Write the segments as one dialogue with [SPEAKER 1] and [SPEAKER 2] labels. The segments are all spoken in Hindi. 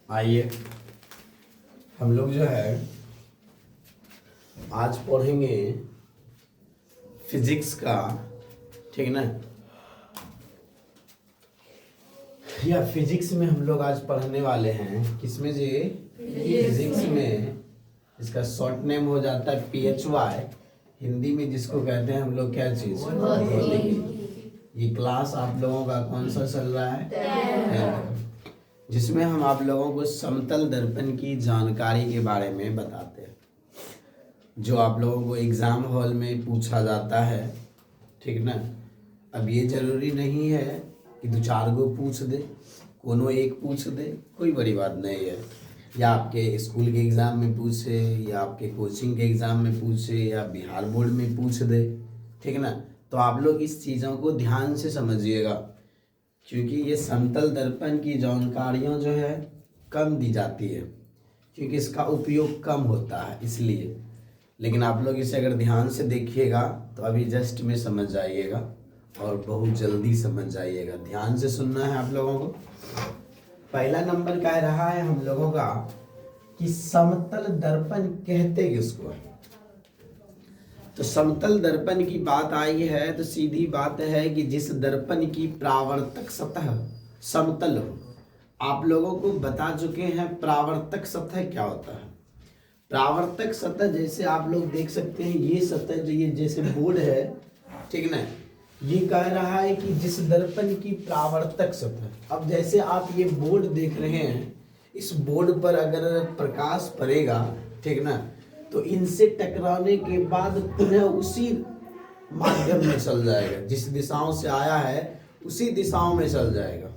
[SPEAKER 1] आइए हम लोग जो है आज पढ़ेंगे फिजिक्स का, ठीक ना। या फिजिक्स में हम लोग आज पढ़ने वाले हैं, किसमें जी? फिजिक्स में। इसका शॉर्ट नेम हो जाता है PHY, हिंदी में जिसको कहते हैं हम लोग क्या चीज? ये क्लास आप लोगों का कौन सा चल रहा है? जिसमें हम आप लोगों को समतल दर्पण की जानकारी के बारे में बताते हैं, जो आप लोगों को एग्जाम हॉल में पूछा जाता है, ठीक ना। अब ये जरूरी नहीं है कि दो चार गो पूछ दे, कोनो एक पूछ दे, कोई बड़ी बात नहीं है। या आपके स्कूल के एग्ज़ाम में पूछे, या आपके कोचिंग के एग्ज़ाम में पूछे, या बिहार बोर्ड में पूछ दे, ठीक ना। तो आप लोग इस चीज़ों को ध्यान से समझिएगा, क्योंकि ये समतल दर्पण की जानकारियाँ जो है कम दी जाती है, क्योंकि इसका उपयोग कम होता है इसलिए। लेकिन आप लोग इसे अगर ध्यान से देखिएगा तो अभी जस्ट में समझ जाइएगा और बहुत जल्दी समझ जाइएगा। ध्यान से सुनना है आप लोगों को। पहला नंबर कह रहा है हम लोगों का कि समतल दर्पण कहते किसको है। तो समतल दर्पण की बात आई है तो सीधी बात है कि जिस दर्पण की परावर्तक सतह समतल हो। आप लोगों को बता चुके हैं परावर्तक सतह क्या होता है। परावर्तक सतह जैसे आप लोग देख सकते हैं, ये सतह जो ये जैसे बोर्ड है, ठीक ना, ये कह रहा है कि जिस दर्पण की परावर्तक सतह। अब जैसे आप ये बोर्ड देख रहे हैं, इस बोर्ड पर अगर प्रकाश पड़ेगा, ठीक ना, तो इनसे टकराने के बाद पुनः उसी माध्यम में चल जाएगा, जिस दिशाओं से आया है उसी दिशाओं में चल जाएगा।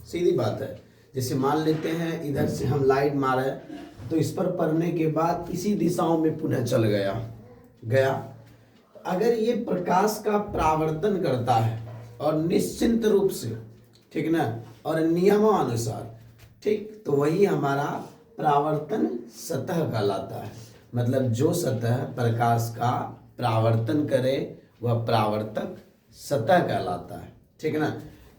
[SPEAKER 1] सीधी बात है। जैसे मान लेते हैं इधर से हम लाइट मारे तो इस पर पड़ने के बाद इसी दिशाओं में पुनः चल गया। अगर ये प्रकाश का परावर्तन करता है और निश्चित रूप से, ठीक ना, और नियमानुसार, ठीक, तो वही हमारा परावर्तन सतह कहलाता है। मतलब जो सतह प्रकाश का परावर्तन करे वह परावर्तक सतह कहलाता है, ठीक ना।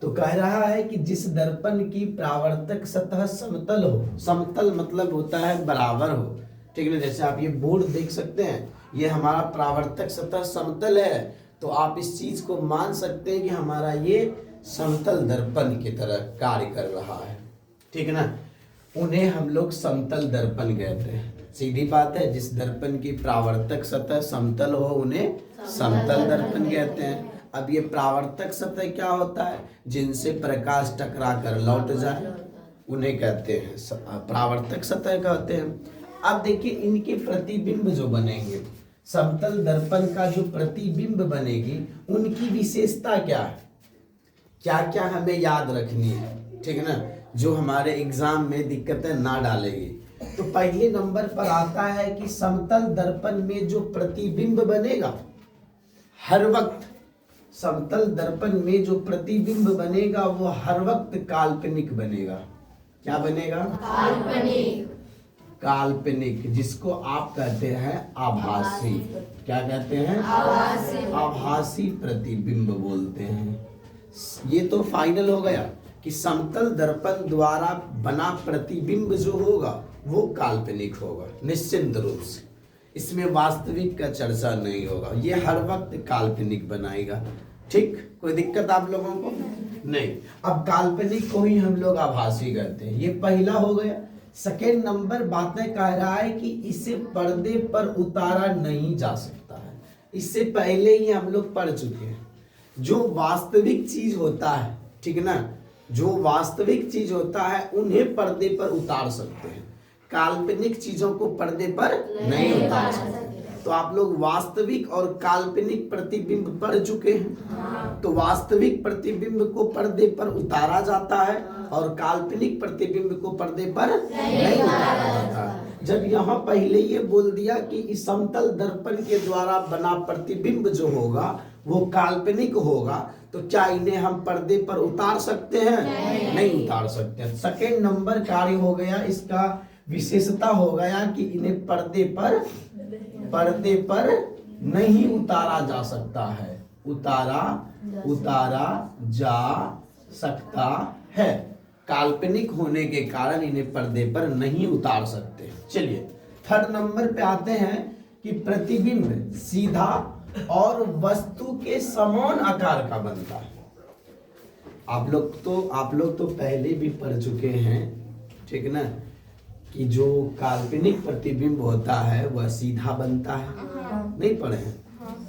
[SPEAKER 1] तो कह रहा है कि जिस दर्पण की परावर्तक सतह समतल हो। समतल मतलब होता है बराबर हो, ठीक है। जैसे आप ये बोर्ड देख सकते हैं, ये हमारा परावर्तक सतह समतल है, तो आप इस चीज को मान सकते हैं कि हमारा ये समतल दर्पण की तरह कार्य कर रहा है, ठीक है ना। उन्हें हम लोग समतल दर्पण कहते हैं। सीधी बात है, जिस दर्पण की परावर्तक सतह समतल हो उन्हें समतल दर्पण कहते हैं। अब ये परावर्तक सतह क्या होता है? जिनसे प्रकाश टकरा कर लौट जाए उन्हें कहते हैं परावर्तक सतह कहते हैं। अब देखिए इनके प्रतिबिंब जो बनेंगे, समतल दर्पण का जो प्रतिबिंब बनेगी, उनकी विशेषता क्या है, क्या क्या हमें याद रखनी है, ठीक है ना, जो हमारे एग्जाम में दिक्कतें ना डालेगी। तो पहले नंबर पर आता है कि समतल दर्पण में जो प्रतिबिंब बनेगा हर वक्त, समतल दर्पण में जो प्रतिबिंब बनेगा वो हर वक्त काल्पनिक बनेगा। क्या बनेगा? काल्पनिक, जिसको आप कहते हैं आभासी। क्या कहते हैं? आभासी प्रतिबिंब बोलते हैं। ये तो फाइनल हो गया कि समतल दर्पण द्वारा बना प्रतिबिंब जो होगा वो काल्पनिक होगा निश्चित रूप से। इसमें वास्तविक का चर्चा नहीं होगा, ये हर वक्त काल्पनिक बनाएगा, ठीक। कोई दिक्कत आप लोगों को नहीं। अब काल्पनिक को ही हम लोग आभासी कहते हैं। ये पहला हो गया। सेकेंड नंबर बातें कह रहा है कि इसे पर्दे पर उतारा नहीं जा सकता है। इससे पहले ही हम लोग पढ़ चुके हैं, जो वास्तविक चीज होता है, ठीक ना, जो वास्तविक चीज होता है उन्हें पर्दे पर उतार सकते हैं, काल्पनिक चीजों को पर्दे पर नहीं उतार सकते। तो आप लोग वास्तविक और काल्पनिक प्रतिबिंब पढ़ चुके हैं। तो वास्तविक प्रतिबिंब को पर्दे पर उतारा जाता है और काल्पनिक प्रतिबिंब को पर्दे पर नहीं उतारा जाता है। जब यहाँ पहले ये बोल दिया कि इस समतल दर्पण के द्वारा बना प्रतिबिंब जो होगा वो काल्पनिक होगा, तो क्या इन्हें हम पर्दे पर उतार सकते हैं? नहीं उतार सकते। सेकेंड नंबर कार्य हो गया, इसका विशेषता हो गया कि इन्हें पर्दे पर नहीं उतारा जा सकता है। उतारा जा सकता है। काल्पनिक होने के कारण इन्हें पर्दे पर नहीं उतार सकते। चलिए थर्ड नंबर पे आते हैं कि प्रतिबिंब सीधा और वस्तु के समान आकार का बनता है। आप लोग तो पहले भी पढ़ चुके हैं, ठीक ना, कि जो काल्पनिक प्रतिबिंब होता है वह सीधा बनता है। नहीं पढ़े हैं?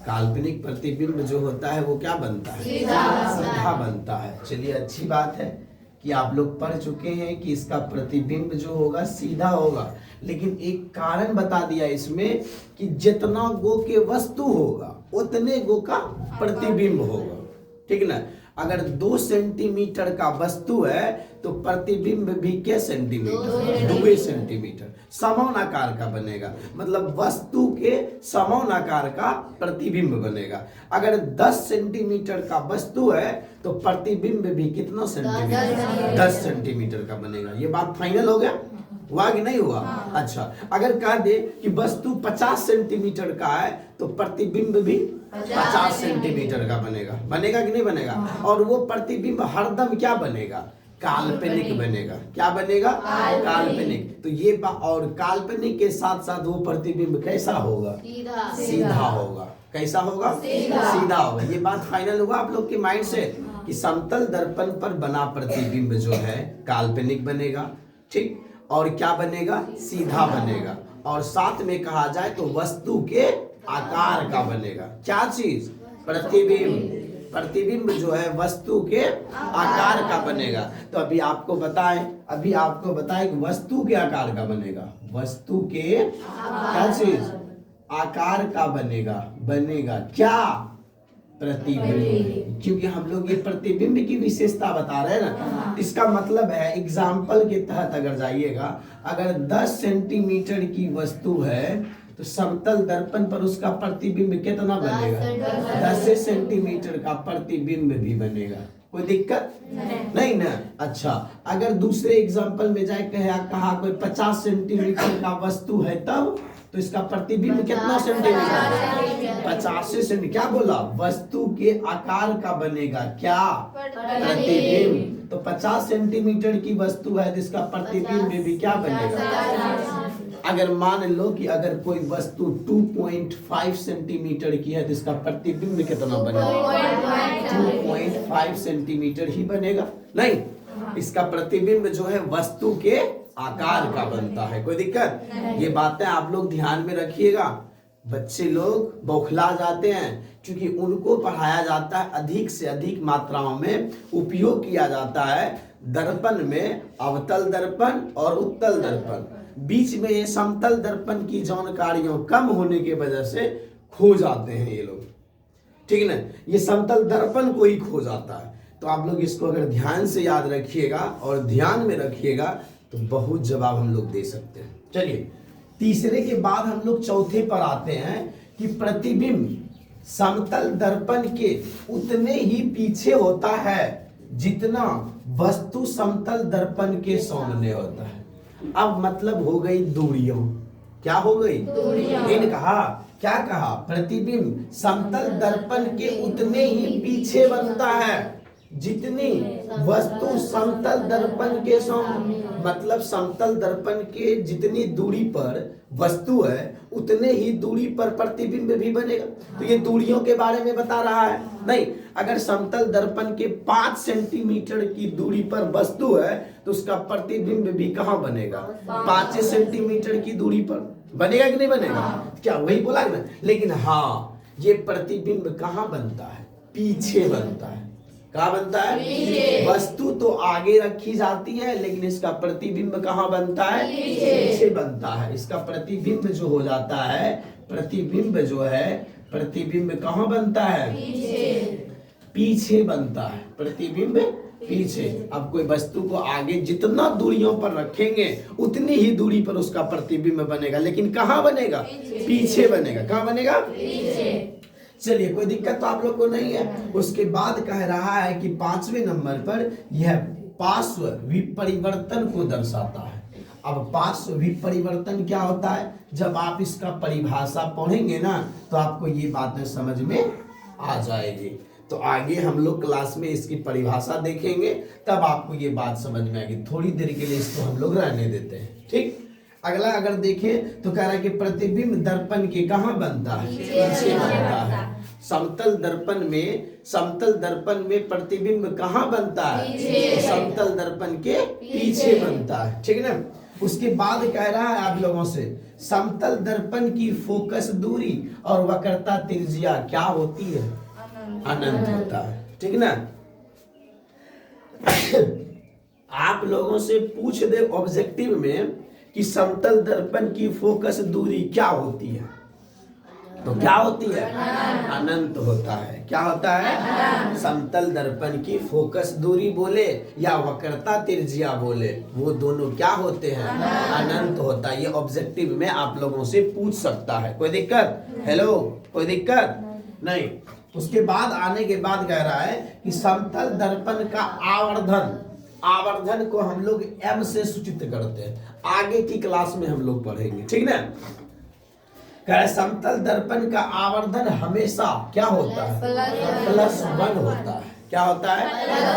[SPEAKER 1] काल्पनिक प्रतिबिंब जो होता है वो क्या बनता है? सीधा बनता है। चलिए अच्छी बात है कि आप लोग पढ़ चुके हैं कि इसका प्रतिबिंब जो होगा सीधा होगा, लेकिन एक कारण बता दिया इसमें कि जितना गो के वस्तु होगा उतने गो का प्रतिबिंब होगा, ठीक ना। अगर 2 सेंटीमीटर का वस्तु है तो प्रतिबिंब भी क्या सेंटीमीटर? 2 सेंटीमीटर समान आकार का बनेगा, मतलब वस्तु के समान आकार का प्रतिबिंब बनेगा। अगर 10 सेंटीमीटर का वस्तु है तो प्रतिबिंब भी कितना सेंटीमीटर? 10 सेंटीमीटर का बनेगा। ये बात फाइनल हो गया? हुआ कि नहीं हुआ? अच्छा, अगर कह दे कि वस्तु 50 सेंटीमीटर का है तो प्रतिबिंब भी 50 सेंटीमीटर का बनेगा। बनेगा कि नहीं बनेगा? और वो प्रतिबिंब हरदम क्या बनेगा? काल्पनिक बनेगा। क्या बनेगा? काल्पनिक। तो ये और काल्पनिक के साथ साथ वो प्रतिबिंब कैसा होगा? सीधा होगा। कैसा होगा? सीधा होगा। ये बात फाइनल हुआ आप लोग के माइंड से कि समतल दर्पण पर बना प्रतिबिंब जो है काल्पनिक बनेगा, ठीक, और क्या बनेगा? सीधा बनेगा। और साथ में कहा जाए तो वस्तु के आकार का बनेगा। क्या चीज? प्रतिबिंब। प्रतिबिंब जो है वस्तु के आकार का बनेगा। तो अभी आपको बताएं कि वस्तु के आकार का बनेगा। वस्तु के क्या चीज? आकार का बनेगा क्या? प्रतिबिंब। क्योंकि हम लोग ये प्रतिबिंब की विशेषता बता रहे हैं ना, इसका मतलब है एग्जाम्पल के तहत अगर जाइएगा, अगर 10 सेंटीमीटर की वस्तु है तो समतल दर्पण पर उसका प्रतिबिंब कितना बनेगा? 10 सेंटीमीटर का प्रतिबिंब भी बनेगा। कोई दिक्कत नहीं ना? अच्छा, अगर दूसरे एग्जाम्पल में जाए कहा कोई 50 सेंटीमीटर का वस्तु है तब तो इसका प्रतिबिंब कितना सेंटीमीटर? 50 सेंटीमीटर। क्या बोला? वस्तु के आकार का बनेगा क्या? प्रतिबिंब। तो 50 सेंटीमीटर की वस्तु है जिसका प्रतिबिंब भी क्या बनेगा? अगर मान लो कि अगर कोई वस्तु 2.5 सेंटीमीटर की है तो इसका प्रतिबिंब कितना बनेगा? 2.5 सेंटीमीटर ही बनेगा। नहीं, इसका प्रतिबिंब जो है वस्तु के आकार का बनता है। कोई दिक्कत? ये बातें आप लोग ध्यान में रखिएगा। बच्चे लोग बौखला जाते हैं क्योंकि उनको पढ़ाया जाता है, अधिक से अधिक मात्राओं में उपयोग किया जाता है दर्पण में अवतल दर्पण और उत्तल दर्पण। बीच में ये समतल दर्पण की जानकारियों कम होने की वजह से खो जाते हैं ये लोग, ठीक ना। ये समतल दर्पण को ही खो जाता है। तो आप लोग इसको अगर ध्यान से याद रखिएगा और ध्यान में रखिएगा तो बहुत जवाब हम लोग दे सकते हैं। चलिए तीसरे के बाद हम लोग चौथे पर आते हैं कि प्रतिबिंब समतल दर्पण के उतने ही पीछे होता है जितना वस्तु समतल दर्पण के सामने होता है। अब मतलब हो गई दूरियों। क्या हो गई? दूरियों। कहा क्या कहा? प्रतिबिंब समतल दर्पण के उतने ही पीछे बनता है जितनी वस्तु समतल दर्पण के सामने, मतलब समतल दर्पण के जितनी दूरी पर वस्तु है उतने ही दूरी पर प्रतिबिंब भी बनेगा। तो ये दूरियों के बारे में बता रहा है। नहीं, अगर समतल दर्पण के 5 सेंटीमीटर की दूरी पर वस्तु है तो उसका प्रतिबिंब भी कहाँ बनेगा? 5 सेंटीमीटर की दूरी पर बनेगा कि नहीं बनेगा? क्या वही बोला ना? लेकिन हाँ, ये प्रतिबिंब कहाँ बनता है? पीछे बनता है। कहाँ बनता है? पीछे। वस्तु तो आगे रखी जाती है लेकिन इसका प्रतिबिंब कहाँ बनता है? पीछे बनता है। इसका प्रतिबिंब जो हो जाता है, प्रतिबिंब जो है, प्रतिबिंब कहाँ बनता है? पीछे बनता है। प्रतिबिंब पीछे। अब कोई वस्तु को आगे जितना दूरियों पर रखेंगे उतनी ही दूरी पर उसका प्रतिबिंब बनेगा, लेकिन कहाँ बनेगा? पीछे बनेगा। कहाँ बनेगा? पीछे। चलिए कोई दिक्कत तो आप लोग को नहीं है। उसके बाद कह रहा है कि 5वें नंबर पर यह पार्श्व विपरिवर्तन को दर्शाता है। अब पार्श्व विपरिवर्तन क्या होता है? जब आप इसका परिभाषा पढ़ेंगे ना तो आपको ये बातें समझ में आ जाएगी। तो आगे हम लोग क्लास में इसकी परिभाषा देखेंगे, तब आपको ये बात समझ में आएगी। थोड़ी देर के लिए इसको हम लोग रहने देते हैं, ठीक। अगला अगर देखें तो कह रहा है कि प्रतिबिंब दर्पण के कहाँ बनता है? पीछे बनता है। समतल दर्पण में प्रतिबिंब कहाँ बनता है? तो समतल दर्पण के पीछे बनता है, ठीक है ना। उसके बाद कह रहा है आप लोगों से, समतल दर्पण की फोकस दूरी और वक्रता त्रिज्या क्या होती है? अनंत होता है, ठीक ना। आप लोगों से पूछ दे ऑब्जेक्टिव में कि समतल दर्पण की फोकस दूरी क्या होती है, तो क्या होती है? अनंत होता है। क्या होता है? समतल दर्पण की फोकस दूरी बोले या वक्रता त्रिज्या बोले, वो दोनों क्या होते हैं? अनंत होता है। ये ऑब्जेक्टिव में आप लोगों से पूछ सकता है। कोई दिक्कत? हेलो, कोई दिक्कत नहीं। उसके बाद आने के बाद कह रहा है कि समतल दर्पण का आवर्धन को हम लोग m से सूचित करते हैं। आगे की क्लास में हम लोग पढ़ेंगे, ठीक ना। कह रहा है समतल दर्पण का आवर्धन हमेशा क्या होता है? +1 होता है। क्या होता है?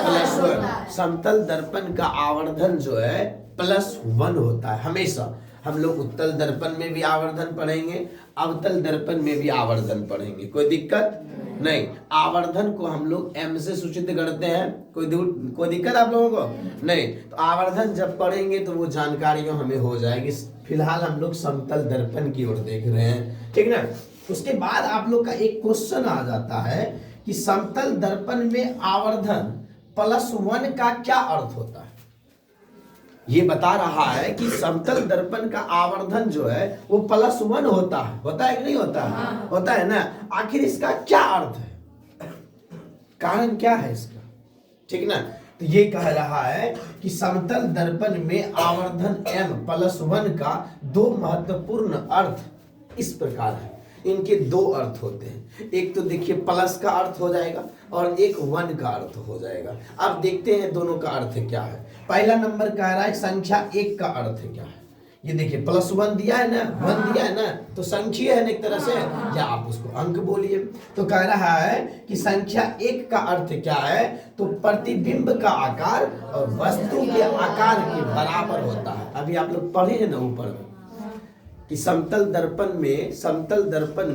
[SPEAKER 1] +1। समतल दर्पण का आवर्धन जो है +1 होता है हमेशा। हम लोग उत्तल दर्पण में भी आवर्धन पढ़ेंगे, अवतल दर्पण में भी आवर्धन पढ़ेंगे। कोई दिक्कत नहीं। आवर्धन को हम लोग m से सूचित करते हैं। कोई दिक्कत आप लोगों को नहीं। तो आवर्धन जब पढ़ेंगे तो वो जानकारियां हमें हो जाएगी। फिलहाल हम लोग समतल दर्पण की ओर देख रहे हैं, ठीक ना। उसके बाद आप लोग का एक क्वेश्चन आ जाता है कि समतल दर्पण में आवर्धन +1 का क्या अर्थ होता है। ये बता रहा है कि समतल दर्पण का आवर्धन जो है वो +1 होता है। होता है कि नहीं होता है? हाँ। होता है ना। आखिर इसका क्या अर्थ है, कारण क्या है इसका, ठीक ना। तो ये कह रहा है कि समतल दर्पण में आवर्धन m+1 का 2 महत्वपूर्ण अर्थ इस प्रकार है। इनके 2 अर्थ होते हैं। एक तो देखिए प्लस का अर्थ हो जाएगा और एक 1 का अर्थ हो जाएगा। अब देखते हैं दोनों का अर्थ क्या है। पहला नंबर कह रहा है संख्या 1 का अर्थ क्या है। ये देखिए +1 दिया है ना, 1 दिया है ना, तो संख्या है ना एक तरह से, या आप उसको अंक बोलिए। तो कह रहा है कि संख्या 1 का अर्थ क्या है, तो प्रतिबिंब का आकार और वस्तु के आकार के बराबर होता है। अभी आप लोग पढ़े हैं ना ऊपर में कि समतल दर्पण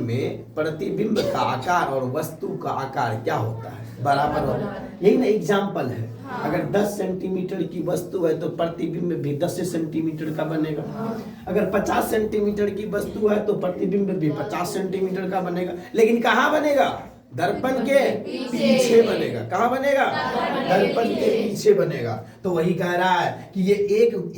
[SPEAKER 1] में प्रतिबिंब का आकार और वस्तु का आकार क्या होता है? बराबर होता है। यही ना एग्जाम्पल है। अगर 10 सेंटीमीटर की वस्तु है तो प्रतिबिंब भी 10 सेंटीमीटर का बनेगा। अगर 50 सेंटीमीटर की वस्तु है तो प्रतिबिंब भी 50 सेंटीमीटर का बनेगा। लेकिन कहाँ बनेगा? दर्पण के पीछे बनेगा। कहाँ बनेगा? दर्पण के पीछे बनेगा। तो वही कह रहा है कि ये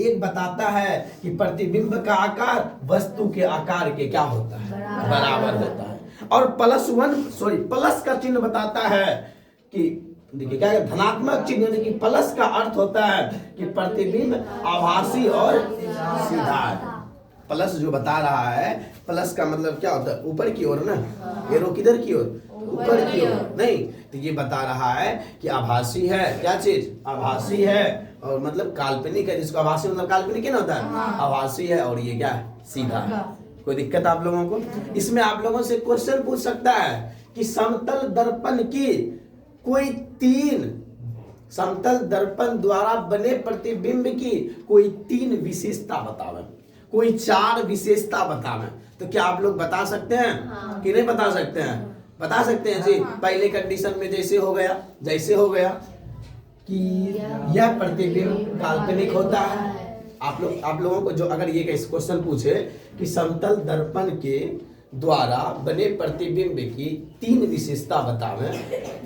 [SPEAKER 1] एक बताता है कि प्रतिबिंब का आकार वस्तु के आकार के क्या होता है? बराबर होता है। और प्लस का चिन्ह बताता है कि देखिए क्या है, धनात्मक चिन्ह यानी कि प्लस का अर्थ होता है कि प्रतिबिंब आभासी और सीधा है। प्लस जो बता रहा है, प्लस का मतलब क्या होता है? ऊपर की ओर ना, एरो किधर की ओर? ऊपर की ओर। नहीं, तो ये बता रहा है कि आभासी है। क्या चीज? आभासी है और मतलब काल्पनिक है। जिसको आभासी मतलब काल्पनिक ही ना होता है, आभासी है। और ये क्या है? सीधा है। कोई दिक्कत आप लोगों को? इसमें आप लोगों से क्वेश्चन पूछ सकता है कि समतल दर्पण की कोई 3 समतल दर्पण द्वारा बने प्रतिबिंब की कोई 3 विशेषता बतावे, कोई 4 विशेषता बतावे। तो क्या आप लोग बता सकते हैं कि नहीं बता सकते हैं? बता सकते हैं जी। पहले कंडीशन में जैसे हो गया कि यह प्रतिबिंब काल्पनिक होता है। आप लोगों को जो अगर ये क्वेश्चन पूछे कि समतल दर्पण के द्वारा बने प्रतिबिंब की 3 विशेषता बतावें,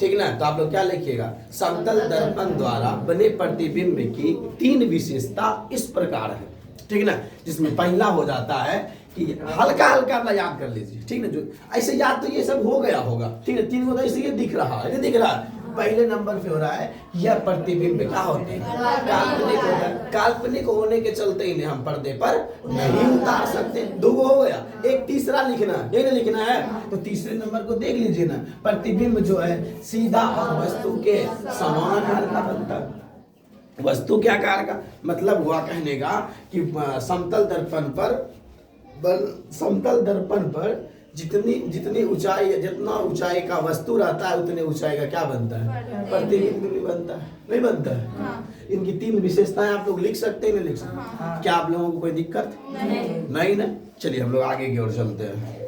[SPEAKER 1] ठीक ना, तो आप लोग क्या लिखिएगा? समतल दर्पण द्वारा बने प्रतिबिंब की 3 विशेषता इस प्रकार है, ठीक ना। जिसमें पहला हो जाता है कि हल्का ना याद कर लीजिए, ठीक ना। जो ऐसे याद तो ये सब हो गया होगा, ठीक है। 3 को तो ऐसे ये दिख रहा है। पहले नंबर पे हो रहा है यह प्रतिबिंब क्या होते हैं? काल्पनिक होता है। काल्पनिक होने के चलते इन्हें हम पर्दे पर नहीं उतार सकते। 2 हो गया। एक तीसरा लिखना, ये नहीं लिखना है तो तीसरे नंबर को देख लीजिए ना। प्रतिबिंब जो है सीधा और वस्तु के समान आकार का बनता है। वस्तु के आकार का मतलब हुआ कहने का कि समतल दर्पण पर जितनी जितनी ऊंचाई, जितना ऊंचाई का वस्तु रहता है उतने ऊंचाई का क्या बनता है, प्रतिबिंब भी बनता है, नहीं बनता है।
[SPEAKER 2] हाँ।
[SPEAKER 1] इनकी 3 विशेषताएं आप लोग लिख सकते हैं, नहीं लिख सकते?
[SPEAKER 2] हाँ।
[SPEAKER 1] क्या आप लोगों को कोई दिक्कत
[SPEAKER 2] नहीं।
[SPEAKER 1] नहीं ना? चलिए हम लोग आगे की ओर चलते हैं।